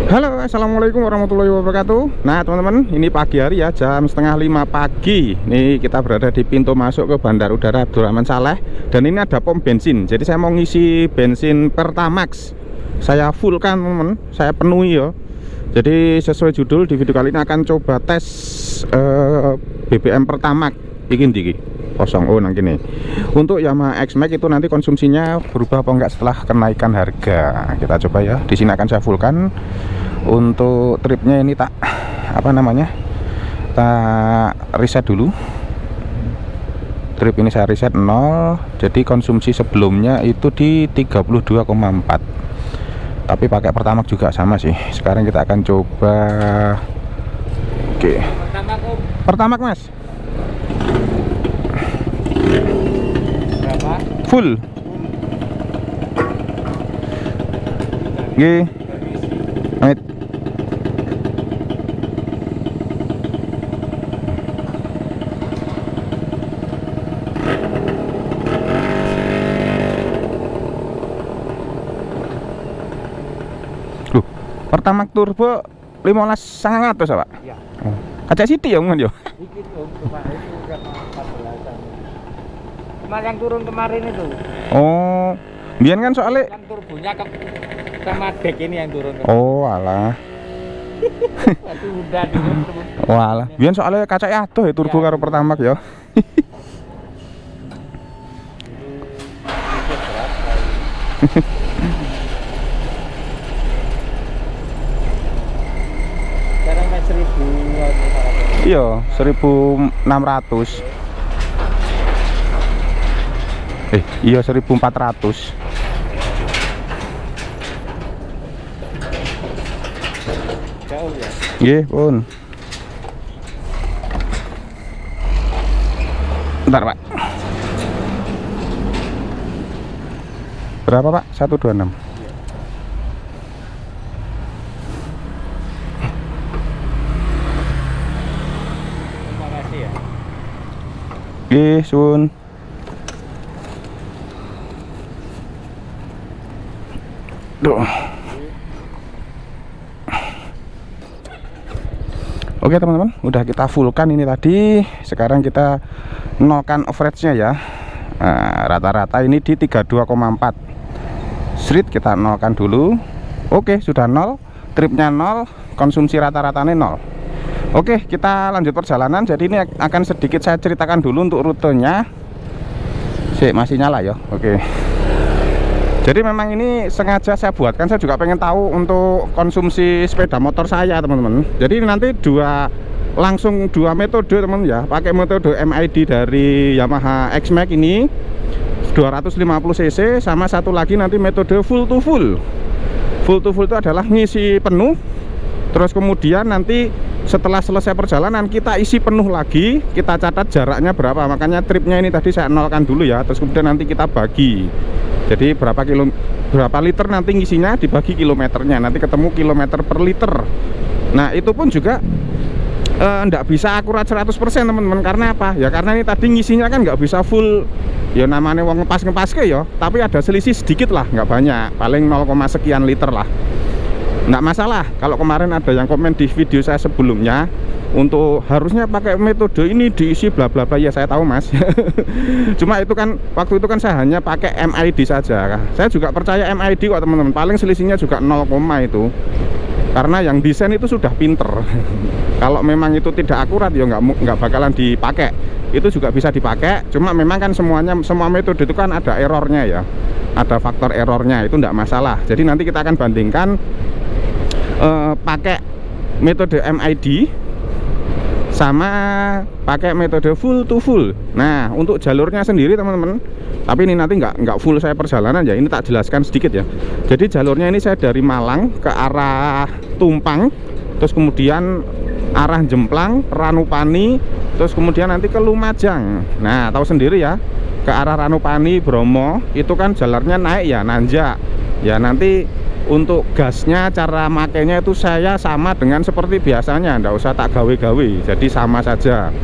Halo, assalamualaikum warahmatullahi wabarakatuh. Nah teman-teman, ini pagi hari ya, jam setengah 5 pagi. Nih kita berada di pintu masuk ke Bandar Udara Abdurrahman Saleh. Dan ini ada pom bensin. Jadi saya mau ngisi bensin Pertamax. Saya fullkan teman-teman, saya penuhi ya. Jadi sesuai judul di video kali ini akan coba tes BBM Pertamax. Bikin diki kosong nang gini. Untuk Yamaha X-Max itu nanti konsumsinya berubah apa enggak setelah kenaikan harga. Kita coba ya. Di sini akan saya fullkan. Untuk tripnya ini tak reset dulu. Trip ini saya reset 0. Jadi konsumsi sebelumnya itu di 32,4. Tapi pakai Pertamax juga sama sih. Sekarang kita akan coba. Oke. Pertamax Mas. Berapa? Full. Nggih. Amit. Loh, Pertamax turbo 15.900 Pak? Iya. Kaca City ya mungkin yo. Dikit om, cuma itu udah 14-an. Cuma yang turun kemarin itu. Oh, biar kan soalnya. Yang turbonya sama dek ini yang turun. Oh, alah. Itu udah turun. Walah, biar soalnya kaca adoh ya turbo karo Pertamax ya. Sekarang kan 1.000. Iya, 1.600. Iya 1.400. Jauh ya. Nggih, pun. Bentar, Pak. Berapa, Pak? 126. Terima kasih ya. Nggih, sun. Duh. Oke teman-teman, udah kita fullkan ini tadi. Sekarang kita nolkan average-nya ya. Nah, rata-rata ini di 32,4. Street kita nolkan dulu. Oke, sudah 0. Tripnya 0, konsumsi rata-ratanya 0. Oke, kita lanjut perjalanan. Jadi ini akan sedikit saya ceritakan dulu untuk rutenya. Masih nyala ya. Oke. Jadi memang ini sengaja saya buatkan, saya juga pengen tahu untuk konsumsi sepeda motor saya teman-teman. Jadi nanti langsung dua metode teman ya. Pakai metode MID dari Yamaha X-Max ini 250 cc, sama satu lagi nanti metode full to full. Full to full itu adalah ngisi penuh, terus kemudian nanti setelah selesai perjalanan kita isi penuh lagi, kita catat jaraknya berapa. Makanya tripnya ini tadi saya nolkan dulu ya, terus kemudian nanti kita bagi. Jadi berapa liter nanti ngisinya dibagi kilometernya, nanti ketemu kilometer per liter. Nah itu pun juga enggak bisa akurat 100% teman-teman. Karena apa? Ya karena ini tadi ngisinya kan nggak bisa full. Ya namanya wong ngepas ke ya, tapi ada selisih sedikit lah, nggak banyak, paling 0, sekian liter lah. Nggak masalah. Kalau kemarin ada yang komen di video saya sebelumnya, untuk harusnya pakai metode ini diisi bla bla bla, ya saya tahu Mas. Cuma itu kan waktu itu kan saya hanya pakai MID saja. Saya juga percaya MID kok teman-teman. Paling selisihnya juga 0, itu. Karena yang desain itu sudah pinter. Kalau memang itu tidak akurat ya nggak bakalan dipakai. Itu juga bisa dipakai. Cuma memang kan semua metode itu kan ada errornya ya. Ada faktor errornya, itu nggak masalah. Jadi nanti kita akan bandingkan pakai metode MID sama pakai metode full to full. Nah untuk jalurnya sendiri teman-teman, tapi ini nanti nggak full saya perjalanan ya, ini tak jelaskan sedikit ya. Jadi jalurnya ini saya dari Malang ke arah Tumpang, terus kemudian arah Jemplang, Ranupani, terus kemudian nanti ke Lumajang. Nah tahu sendiri ya, ke arah Ranupani Bromo itu kan jalurnya naik ya, nanjak ya. Nanti untuk gasnya, cara makainya itu saya sama dengan seperti biasanya, nggak usah tak gawe-gawe, jadi sama saja.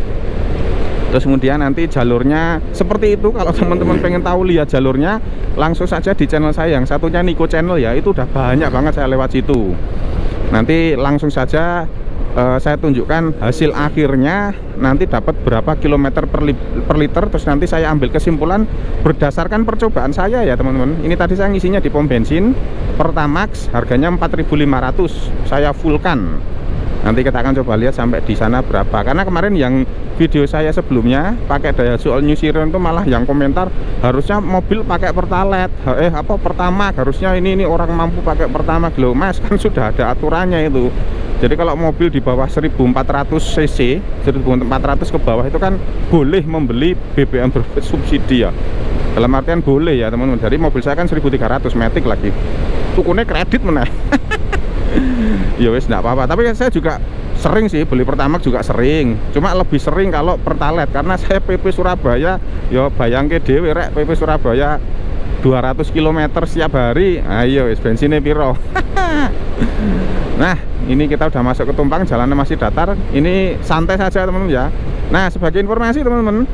Terus kemudian nanti jalurnya seperti itu. Kalau teman-teman pengen tahu lihat jalurnya, langsung saja di channel saya yang satunya Niko Channel ya, itu udah banyak banget saya lewat situ. Nanti langsung saja saya tunjukkan hasil akhirnya, nanti dapat berapa kilometer per liter, terus nanti saya ambil kesimpulan berdasarkan percobaan saya ya teman-teman. Ini tadi saya ngisinya di pom bensin Pertamax, harganya 4.500, saya fullkan. Nanti kita akan coba lihat sampai di sana berapa. Karena kemarin yang video saya sebelumnya pakai Daihatsu All New Siren itu malah yang komentar harusnya mobil pakai Pertalite, Pertamax, harusnya ini orang mampu pakai Pertamax. Loh Mas, kan sudah ada aturannya itu. Jadi kalau mobil di bawah 1400 cc, 1400 ke bawah itu kan boleh membeli BBM bersubsidi ya. Dalam artian boleh ya teman-teman. Jadi mobil saya kan 1300 Matic lagi. Tukunya kredit meneh. Ya wes enggak apa-apa. Tapi saya juga sering sih beli Pertamax, juga sering. Cuma lebih sering kalau Pertalite karena saya PP Surabaya, ya bayangke dhewe rek PP Surabaya 200 km setiap hari. Ayo wis bensinnya piro. Nah, ini kita udah masuk ke Tumpang, jalannya masih datar. Ini santai saja teman-teman ya. Nah, sebagai informasi teman-teman,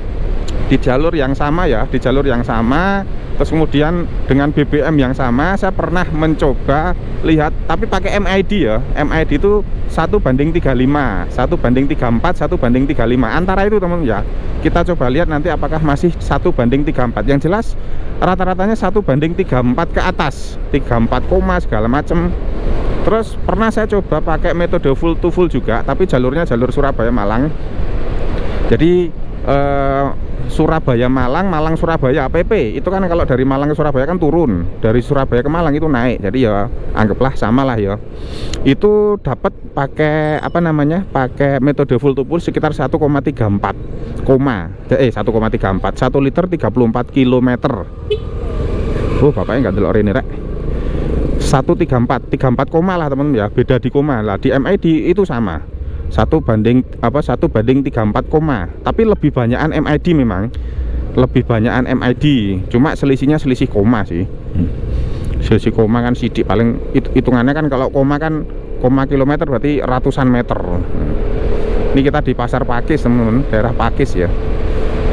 di jalur yang sama ya, di jalur yang sama, terus kemudian dengan BBM yang sama, saya pernah mencoba lihat, tapi pakai MID ya. MID itu 1:35, 1:34, 1:35. Antara itu teman-teman ya. Kita coba lihat nanti apakah masih 1:34. Yang jelas rata-ratanya 1:34 ke atas, 34, segala macam. Terus pernah saya coba pakai metode full to full juga, tapi jalurnya jalur Surabaya Malang. Jadi Surabaya Malang, Malang Surabaya PP itu kan kalau dari Malang ke Surabaya kan turun, dari Surabaya ke Malang itu naik. Jadi ya anggaplah sama lah ya. Itu dapat pakai pakai metode full to full sekitar 1,34, 1,34, 1 liter 34 km. Oh bapaknya nggak delok rene rek. 134 koma lah teman-teman ya, beda di koma lah. Di MID itu sama 1:34 koma, tapi lebih banyakan MID, memang lebih banyakan MID, cuma selisihnya selisih koma sih. Selisih koma kan sidik, paling hitungannya kan kalau koma kan koma kilometer berarti ratusan meter. Ini kita di Pasar Pakis teman-teman, daerah Pakis ya.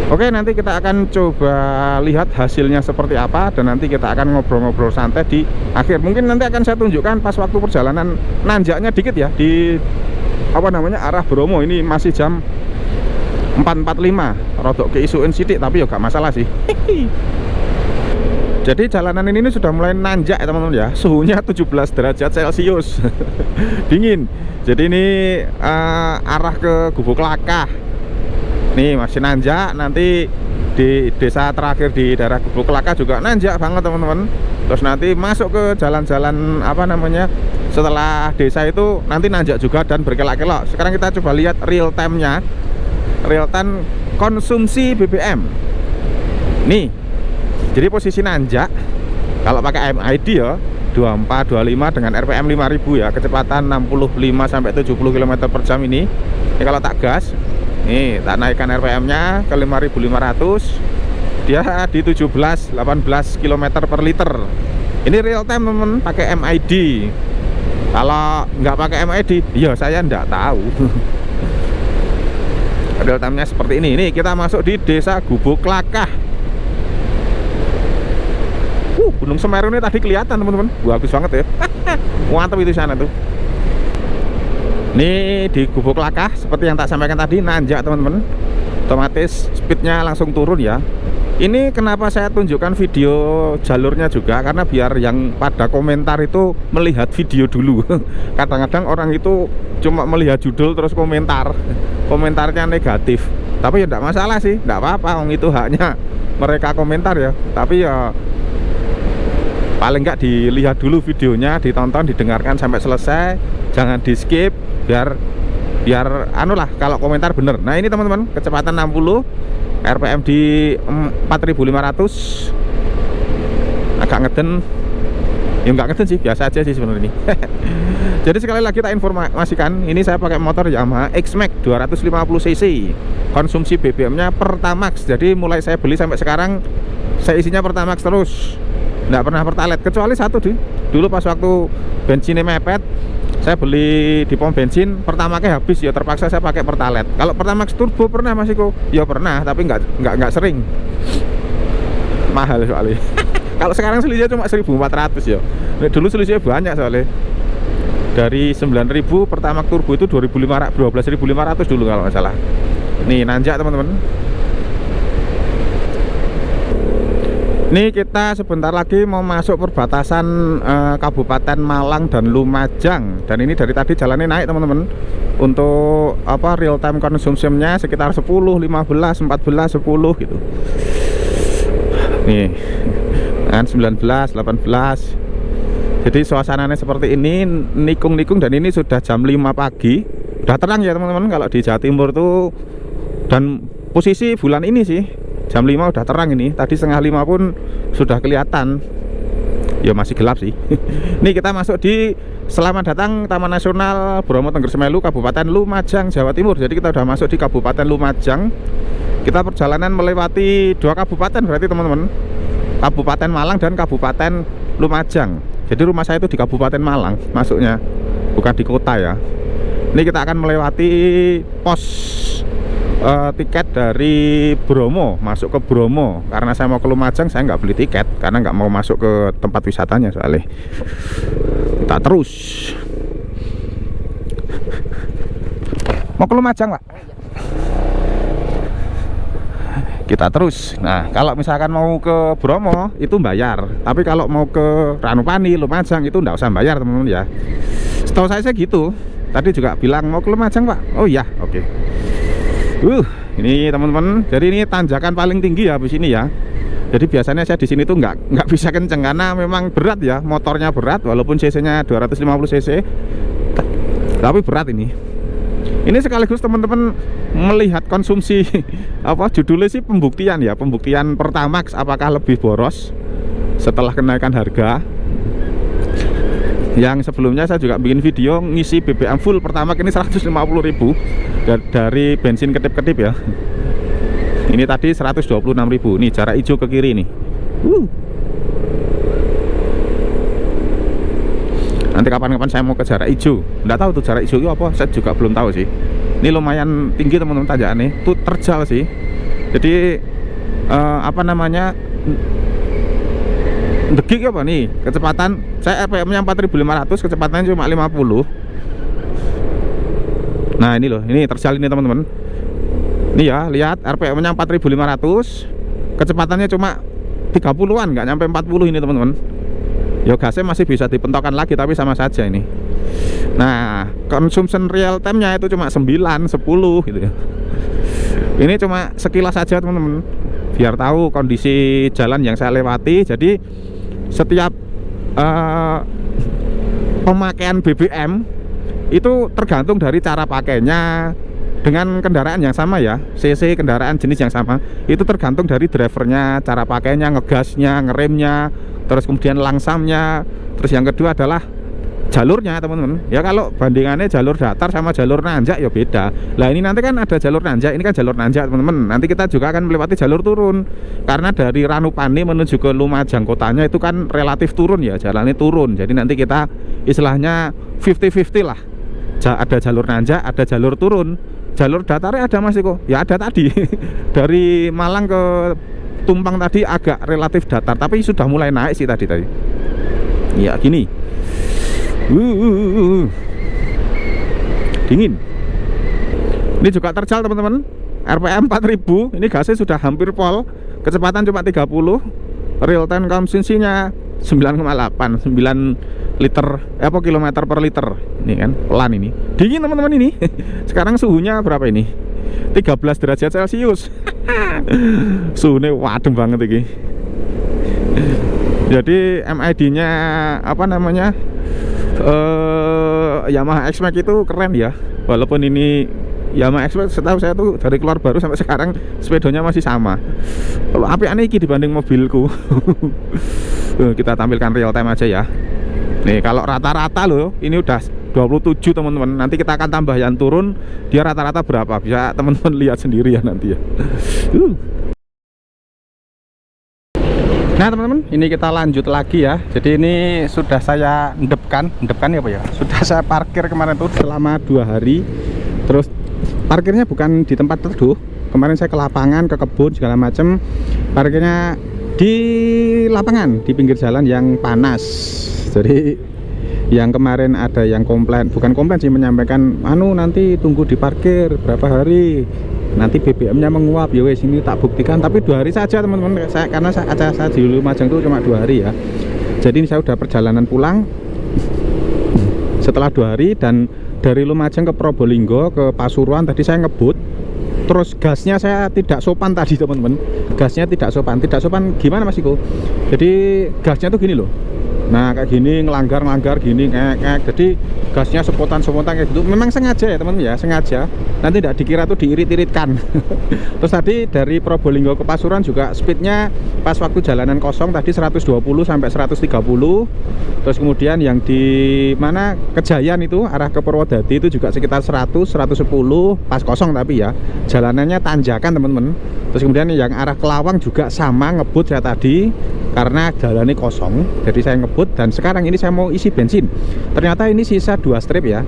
Oke, nanti kita akan coba lihat hasilnya seperti apa, dan nanti kita akan ngobrol-ngobrol santai di akhir. Mungkin nanti akan saya tunjukkan pas waktu perjalanan, nanjaknya dikit ya di arah Bromo. Ini masih jam 4.45, rodok keisuin sidik tapi ya gak masalah sih. Jadi jalanan ini sudah mulai nanjak ya teman-teman ya. Suhunya 17 derajat Celcius. Dingin. Jadi ini arah ke Gubuk Lakah. Nih masih nanjak, nanti di desa terakhir di daerah Gubuk Lakah juga nanjak banget teman-teman. Terus nanti masuk ke jalan-jalan setelah desa itu nanti nanjak juga dan berkelok-kelok. Sekarang kita coba lihat real time-nya, real time konsumsi BBM. Nih, jadi posisi nanjak kalau pakai MID ya 24, 25 dengan RPM 5000 ya, kecepatan 65 sampai 70 km per jam ini. Ini kalau tak gas, nih tak naikkan RPM-nya ke 5500, dia di 17-18 km per liter. Ini real time teman, pakai MID. Kalau nggak pakai MID, ya saya nggak tahu. Real time-nya seperti ini. Ini kita masuk di desa Gubuk Lakah. Gunung Semeru ini tadi kelihatan teman-teman, bagus banget ya. Mantap itu sana tuh. Ini di Gubuk Lakah seperti yang tak sampaikan tadi, nanjak teman-teman, otomatis speednya langsung turun ya. Ini kenapa saya tunjukkan video jalurnya juga, karena biar yang pada komentar itu melihat video dulu. Kadang-kadang orang itu cuma melihat judul terus komentarnya negatif, tapi ya tidak masalah sih, tidak apa-apa, itu haknya mereka komentar ya. Tapi ya paling nggak dilihat dulu videonya, ditonton, didengarkan sampai selesai, jangan di skip, biar kalau komentar bener. Nah ini teman-teman, kecepatan 60, RPM di 4500, agak ngeden ya, nggak ngeden sih, biasa aja sih sebenarnya ini. Jadi sekali lagi kita informasikan, ini saya pakai motor Yamaha X-Max 250 cc, konsumsi BBM-nya Pertamax. Jadi mulai saya beli sampai sekarang saya isinya Pertamax terus, nggak pernah Pertalite, kecuali satu dulu pas waktu bensinnya mepet, saya beli di pom bensin, Pertamaxnya habis ya, terpaksa saya pakai Pertalite. Kalau Pertamax turbo pernah Mas Iko? Ya pernah, tapi nggak sering, mahal soalnya. Kalau sekarang selisihnya cuma 1400 ya, dulu selisihnya banyak soalnya. Dari 9.000 pertamax turbo itu 12.500 dulu kalau nggak salah. Nih nanjak teman-teman. Ini kita sebentar lagi mau masuk perbatasan Kabupaten Malang dan Lumajang. Dan ini dari tadi jalannya naik teman-teman. Untuk apa real time consumption-nya sekitar 10, 15, 14, 10 gitu. Nih kan 19, 18. Jadi suasananya seperti ini, nikung-nikung, dan ini sudah jam 5 pagi. Udah terang ya teman-teman kalau di Jawa Timur tuh. Dan posisi bulan ini sih jam 5 udah terang ini. Tadi setengah 5 pun sudah kelihatan. Ya masih gelap sih. Ini kita masuk di Selamat Datang Taman Nasional Bromo Tengger Semeru, Kabupaten Lumajang, Jawa Timur. Jadi kita udah masuk di Kabupaten Lumajang. Kita perjalanan melewati 2 kabupaten berarti teman-teman. Kabupaten Malang dan Kabupaten Lumajang. Jadi rumah saya itu di Kabupaten Malang masuknya, bukan di kota ya. Ini kita akan melewati pos tiket dari Bromo, masuk ke Bromo. Karena saya mau ke Lumajang, saya nggak beli tiket karena nggak mau masuk ke tempat wisatanya soalnya. Kita terus. Mau ke Lumajang, Pak? Kita terus. Nah, kalau misalkan mau ke Bromo itu bayar, tapi kalau mau ke Ranupani, Lumajang itu enggak usah bayar teman-teman ya. Setahu saya gitu. Tadi juga bilang mau ke Lumajang, Pak. Oh iya, oke. Ini teman-teman. Jadi ini tanjakan paling tinggi ya habis ini ya. Jadi biasanya saya di sini tuh nggak bisa kenceng karena memang berat ya, motornya berat walaupun cc-nya 250 cc. Tapi berat ini. Ini sekaligus teman-teman melihat konsumsi apa judulnya sih pembuktian ya, pembuktian Pertamax apakah lebih boros setelah kenaikan harga. Yang sebelumnya saya juga bikin video ngisi BBM full Pertamax ini 150.000 dari bensin kedip-kedip ya. Ini tadi 126.000. Nih jarak hijau ke kiri nih. Nanti kapan-kapan saya mau ke jarak hijau. Nggak tahu tuh jarak hijau itu apa, saya juga belum tahu sih. Ini lumayan tinggi teman-teman tanjakannya. Tuh terjal sih. Jadi apa namanya, degik apa nih kecepatan. Saya RPM-nya 4.500, kecepatannya cuma 50. Nah ini loh, ini terjal ini teman-teman. Ini ya, lihat RPM-nya 4.500, kecepatannya cuma 30-an, nggak nyampe 40 ini teman-teman. Ya gasnya masih bisa dipentokkan lagi tapi sama saja ini. Nah, consumption real time-nya itu cuma 9, 10 gitu ya. Ini cuma sekilas saja teman-teman, biar tahu kondisi jalan yang saya lewati. Jadi setiap pemakaian BBM itu tergantung dari cara pakainya. Dengan kendaraan yang sama ya, cc kendaraan jenis yang sama, itu tergantung dari drivernya, cara pakainya, ngegasnya, ngeremnya, terus kemudian langsamnya. Terus yang kedua adalah jalurnya teman-teman ya. Kalau bandingannya jalur datar sama jalur nanjak ya beda. Lah ini nanti kan ada jalur nanjak, ini kan jalur nanjak teman-teman. Nanti kita juga akan melewati jalur turun, karena dari Ranupani menuju ke Lumajang kotanya itu kan relatif turun ya, jalannya turun. Jadi nanti kita istilahnya 50-50 lah. Ada jalur nanjak, ada jalur turun. Jalur datarnya ada Mas Iko? Ya ada tadi. Dari Malang ke Tumpang tadi agak relatif datar, tapi sudah mulai naik sih tadi. Ya gini. Dingin. Ini juga terjal teman-teman. RPM 4000, ini gasnya sudah hampir pol. Kecepatan cuma 30. Real time consumption-nya 9,8, 9 liter apa kilometer per liter. Ini kan pelan ini. Dingin teman-teman ini. Sekarang suhunya berapa ini? 13 derajat Celcius. Suhunya wadem banget ini. Jadi MID-nya apa namanya? Yamaha X-Max itu keren ya. Walaupun ini Yamaha X-Max, setahu saya tuh dari keluar baru sampai sekarang sepedanya masih sama. Kalau api-aneh iki dibanding mobilku. Kita tampilkan real time aja ya. Nih kalau rata-rata loh, ini udah 27 teman-teman. Nanti kita akan tambah yang turun, dia rata-rata berapa, bisa teman-teman lihat sendiri ya nanti ya. Nah teman-teman, ini kita lanjut lagi ya. Jadi ini sudah saya endepkan ya Pak ya. Sudah saya parkir kemarin tuh selama 2 hari. Terus parkirnya bukan di tempat teduh. Kemarin saya ke lapangan, ke kebun segala macam. Parkirnya di lapangan, di pinggir jalan yang panas. Jadi Yang kemarin ada yang komplain, bukan komplain sih, menyampaikan anu nanti tunggu di parkir berapa hari, nanti BBM-nya menguap. Ya wes, ini tak buktikan, tapi 2 hari saja teman-teman. Karena acara saya di Lumajang itu cuma 2 hari ya. Jadi ini saya udah perjalanan pulang setelah 2 hari, dan dari Lumajang ke Probolinggo ke Pasuruan tadi saya ngebut. Terus gasnya saya tidak sopan tadi teman-teman. Gasnya tidak sopan. Tidak sopan gimana Mas Iko? Jadi gasnya tuh gini loh. Nah kayak gini, ngelanggar gini, ngek. Jadi gasnya sepotan kayak gitu. Memang sengaja ya teman-teman ya, sengaja. Nanti tidak dikira tuh diirit-iritkan. Terus tadi dari Probolinggo ke Pasuruan juga speednya pas waktu jalanan kosong tadi 120 sampai 130. Terus kemudian yang di mana Kejayan itu arah ke Purwodadi itu juga sekitar 100, 110 pas kosong, tapi ya jalanannya tanjakan teman-teman. Terus kemudian yang arah ke Lawang juga sama, ngebut saya tadi karena jalannya kosong, jadi saya ngebut. Dan sekarang ini saya mau isi bensin, ternyata ini sisa 2 strip ya.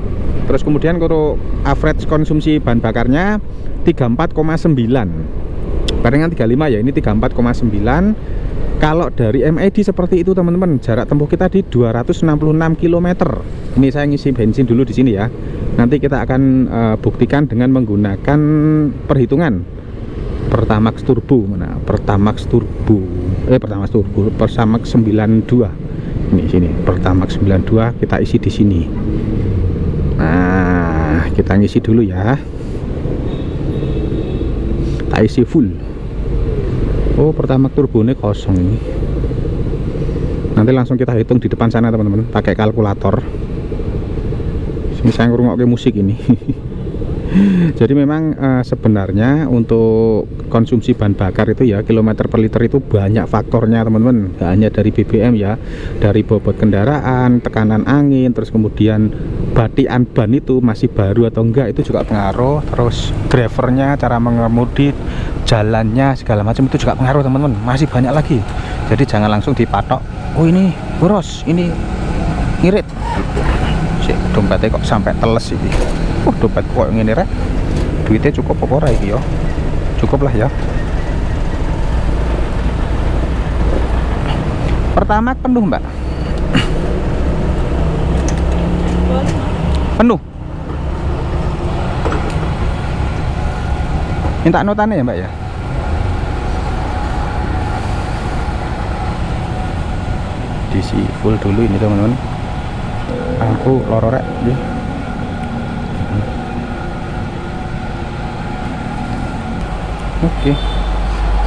Terus kemudian kalau average konsumsi bahan bakarnya 34,9, barengan 35 ya, ini 34,9. Kalau dari MID seperti itu teman-teman, jarak tempuh kita di 266 km. Ini saya ngisi bensin dulu di sini ya. Nanti kita akan buktikan dengan menggunakan perhitungan Pertamax Turbo. Mana? Pertamax Turbo 92. Ini sini Pertamax 92, kita isi di sini. Nah, kita ngisi dulu ya. Tak isi full. Oh, Pertamax Turbo ini kosong ini. Nanti langsung kita hitung di depan sana teman-teman, pakai kalkulator. Sini saya ngerungok musik ini. Jadi memang sebenarnya untuk konsumsi bahan bakar itu ya, kilometer per liter itu banyak faktornya teman-teman. Gak hanya dari BBM ya, dari bobot kendaraan, tekanan angin, terus kemudian batian ban itu masih baru atau enggak, itu juga pengaruh. Terus drivernya, cara mengemudi, jalannya, segala macam itu juga pengaruh teman-teman. Masih banyak lagi. Jadi jangan langsung dipatok, oh ini boros, ini ngirit. Dompetnya kok sampai teles ini. Dompet kok ngene rek. Duitnya cukup apa ora iki ya? Cukup lah ya. Pertama penuh, Mbak. Penuh. Minta notanya ya, Mbak ya. Diisi full dulu ini teman-teman. Aku loro rek ya. Oke,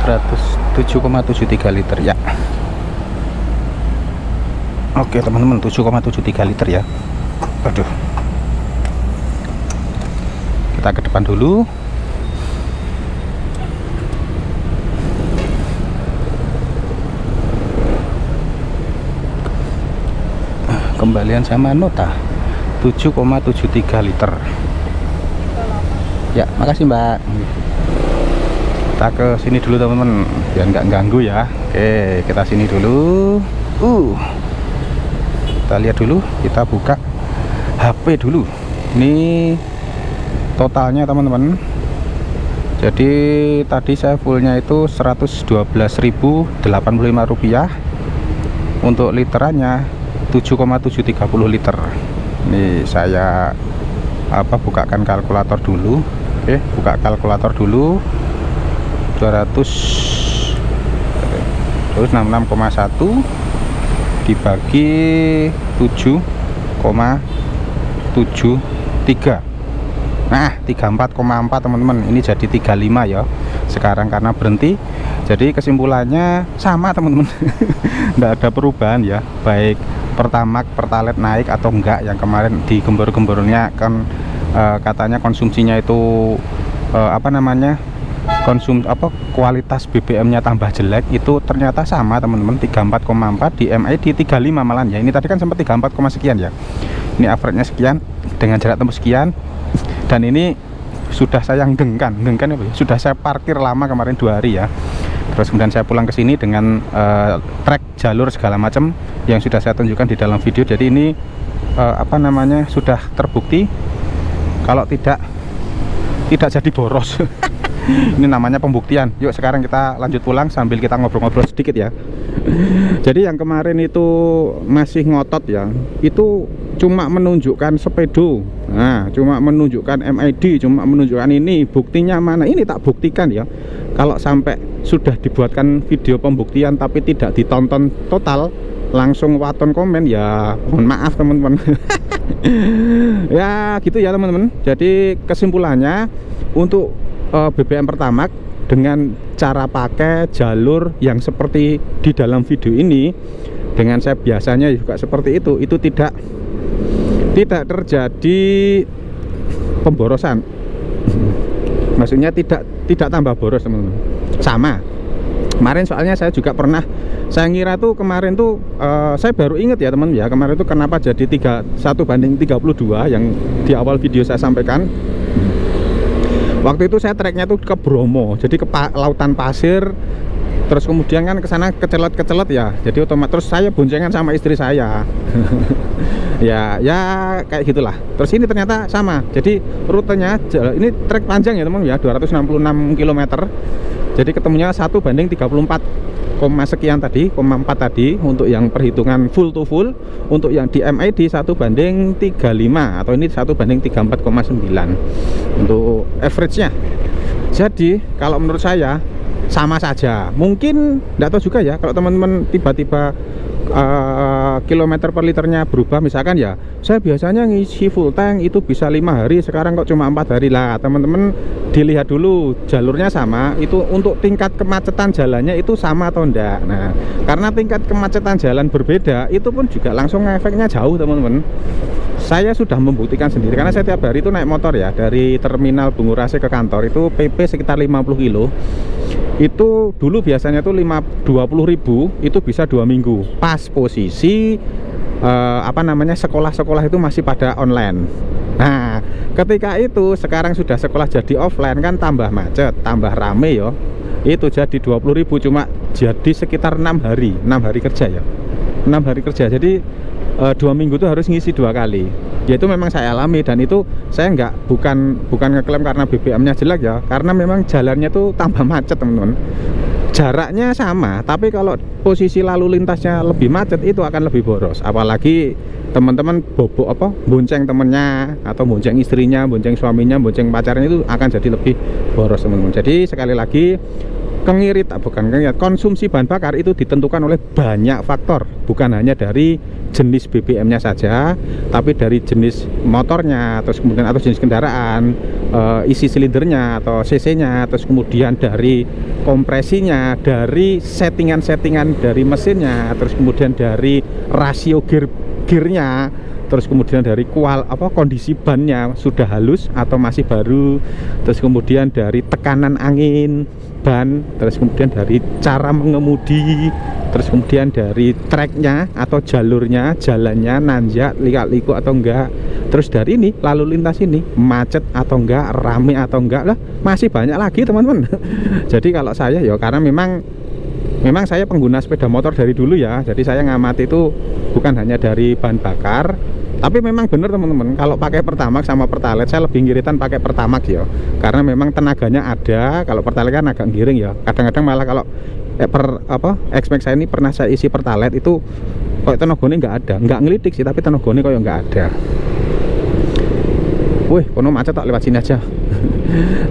107,73 liter ya. Oke teman-teman, 7,73 liter ya. Aduh, kita ke depan dulu. Kembalian sama nota 7,73 liter ya. Makasih Mbak. Kita ke sini dulu teman-teman, biar nggak ganggu ya. Oke, kita sini dulu. Kita lihat dulu, kita buka HP dulu. Ini totalnya teman-teman. Jadi tadi saya fullnya itu 112.085 rupiah. Untuk literannya 7,730 liter. Ini saya bukakan kalkulator dulu. Oke, buka kalkulator dulu. 266,1 dibagi 7,73. Nah, 34,4 teman-teman. Ini jadi 35 ya. Sekarang karena berhenti, jadi kesimpulannya sama teman-teman. Nggak ada perubahan ya, baik Pertamax, Pertalite naik atau enggak. Yang kemarin di gembor-gembornya kan katanya konsumsinya itu kualitas BBM-nya tambah jelek, itu ternyata sama teman-teman, 34,4 di MID 35 malahan ya. Ini tadi kan sempat 34, sekian ya. Ini average-nya sekian dengan jarak tempuh sekian. Dan ini sudah saya gengkan sudah saya parkir lama kemarin 2 hari ya. Terus kemudian saya pulang ke sini dengan track jalur segala macam yang sudah saya tunjukkan di dalam video. Jadi ini sudah terbukti kalau tidak jadi boros. Ini namanya pembuktian. Yuk sekarang kita lanjut pulang sambil kita ngobrol-ngobrol sedikit ya. Jadi yang kemarin itu masih ngotot ya, itu cuma menunjukkan sepedo, nah cuma menunjukkan MID, cuma menunjukkan ini, buktinya mana, ini tak buktikan ya. Kalau sampai sudah dibuatkan video pembuktian tapi tidak ditonton total, langsung waton komen ya, mohon maaf teman-teman. Ya gitu ya teman-teman. Jadi kesimpulannya untuk BBM Pertamax dengan cara pakai jalur yang seperti di dalam video ini, dengan saya biasanya juga seperti itu tidak terjadi pemborosan. Maksudnya tidak tambah boros teman-teman. Sama kemarin soalnya saya juga pernah, saya ngira tuh kemarin tuh saya baru inget ya teman ya, kemarin tuh kenapa jadi 1:32 yang di awal video saya sampaikan. Waktu itu saya treknya tuh ke Bromo, jadi ke lautan pasir, terus kemudian kan ke sana kecelet ya, jadi otomatis terus saya boncengan sama istri saya. ya kayak gitulah. Terus ini ternyata sama, jadi rutenya ini trek panjang ya teman ya, 266 km. Jadi ketemunya 1:34, sekian tadi, 4 tadi untuk yang perhitungan full to full. Untuk yang di MID 1:35 atau ini 1:34,9 untuk average-nya. Jadi kalau menurut saya sama saja. Mungkin enggak tahu juga ya, kalau teman-teman tiba-tiba kilometer per liternya berubah, misalkan ya saya biasanya ngisi full tank itu bisa 5 hari, sekarang kok cuma 4 hari lah. Teman-teman dilihat dulu jalurnya sama, itu untuk tingkat kemacetan jalannya itu sama atau enggak. Nah karena tingkat kemacetan jalan berbeda, itu pun juga langsung efeknya jauh teman-teman. Saya sudah membuktikan sendiri karena saya tiap hari itu naik motor ya, dari terminal Bungurasi ke kantor itu PP sekitar 50 kilo. Itu dulu biasanya tuh 20.000 itu bisa 2 minggu, pas posisi sekolah-sekolah itu masih pada online. Nah ketika itu sekarang sudah sekolah jadi offline, kan tambah macet, tambah rame ya. Itu jadi 20.000 cuma jadi sekitar 6 hari kerja ya, 6 hari kerja. Jadi 2 minggu tuh harus ngisi 2 kali. Ya itu memang saya alami, dan itu saya bukan ngeklaim karena BBM-nya jelek ya, karena memang jalannya tuh tambah macet teman-teman. Jaraknya sama, tapi kalau posisi lalu lintasnya lebih macet itu akan lebih boros. Apalagi teman-teman bonceng temennya atau bonceng istrinya, bonceng suaminya, bonceng pacarnya, itu akan jadi lebih boros teman-teman. Jadi sekali lagi, konsumsi bahan bakar itu ditentukan oleh banyak faktor, bukan hanya dari jenis BBM-nya saja, tapi dari jenis motornya, terus kemudian atau jenis kendaraan, isi silindernya atau cc-nya, terus kemudian dari kompresinya, dari settingan-settingan dari mesinnya, terus kemudian dari rasio gearnya, terus kemudian dari kondisi bannya sudah halus atau masih baru, terus kemudian dari tekanan angin ban, terus kemudian dari cara mengemudi, terus kemudian dari treknya atau jalurnya, jalannya nanjak, liku atau enggak, terus dari ini lalu lintas ini macet atau enggak, rame atau enggak, lah masih banyak lagi teman-teman. Jadi kalau saya ya karena memang saya pengguna sepeda motor dari dulu ya, jadi saya ngamati itu bukan hanya dari bahan bakar, tapi memang benar teman-teman, kalau pakai Pertamax sama Pertalite saya lebih ngiritan pakai Pertamax ya, karena memang tenaganya ada. Kalau Pertalite kan agak giring ya, kadang-kadang malah kalau X-Max saya ini pernah saya isi Pertalite itu kok tenaganya nggak ngelidik sih, tapi tenaganya kok nggak ada. Wih, kono macet, tak lewat sini aja.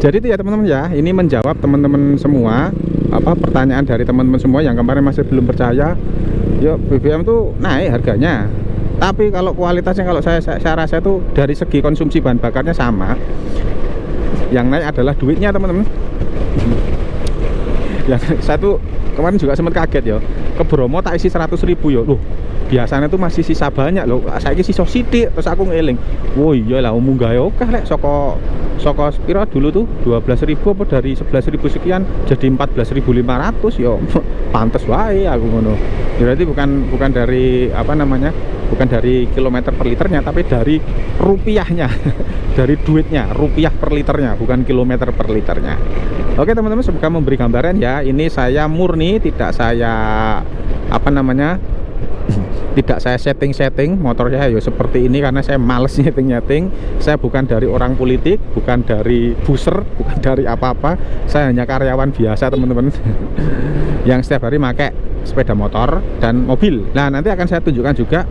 Jadi itu ya teman-teman ya, ini menjawab teman-teman semua pertanyaan dari teman-teman semua yang kemarin masih belum percaya. Yuk, BBM tuh naik harganya, tapi kalau kualitasnya, kalau saya rasa itu dari segi konsumsi bahan bakarnya sama. Yang naik adalah duitnya teman-teman. Yang saya tuh kemarin juga sempat kaget ya, ke Bromo tak isi 100.000 ya, loh biasanya tuh masih sisa banyak loh, saya isi sosidik. Terus aku ngeling, wah iya lah munggah ya oke lek soko spiro dulu tuh 12.000 apa dari 11.000 sekian jadi 14.500 ya pantes wae aku ngono. Berarti bukan dari bukan dari kilometer per liternya, tapi dari rupiahnya. Dari duitnya, rupiah per liternya, bukan kilometer per liternya. Oke teman-teman, semoga memberi gambaran ya. Ini saya murni, tidak saya tidak saya setting motornya ya seperti ini karena saya males nyeting. Saya bukan dari orang politik, bukan dari buser, bukan dari apa-apa. Saya hanya karyawan biasa teman-teman yang setiap hari pakai sepeda motor dan mobil. Nah nanti akan saya tunjukkan juga,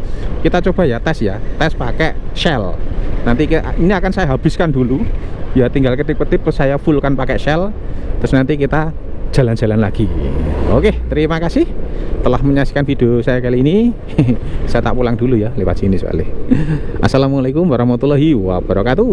kita coba ya tes pakai Shell. Nanti ini akan saya habiskan dulu ya, tinggal ketip-ketip terus saya fullkan pakai Shell, terus nanti kita jalan-jalan lagi. Oke, terima kasih telah menyaksikan video saya kali ini. Saya tak pulang dulu ya, lewat sini soalnya. Assalamualaikum warahmatullahi wabarakatuh.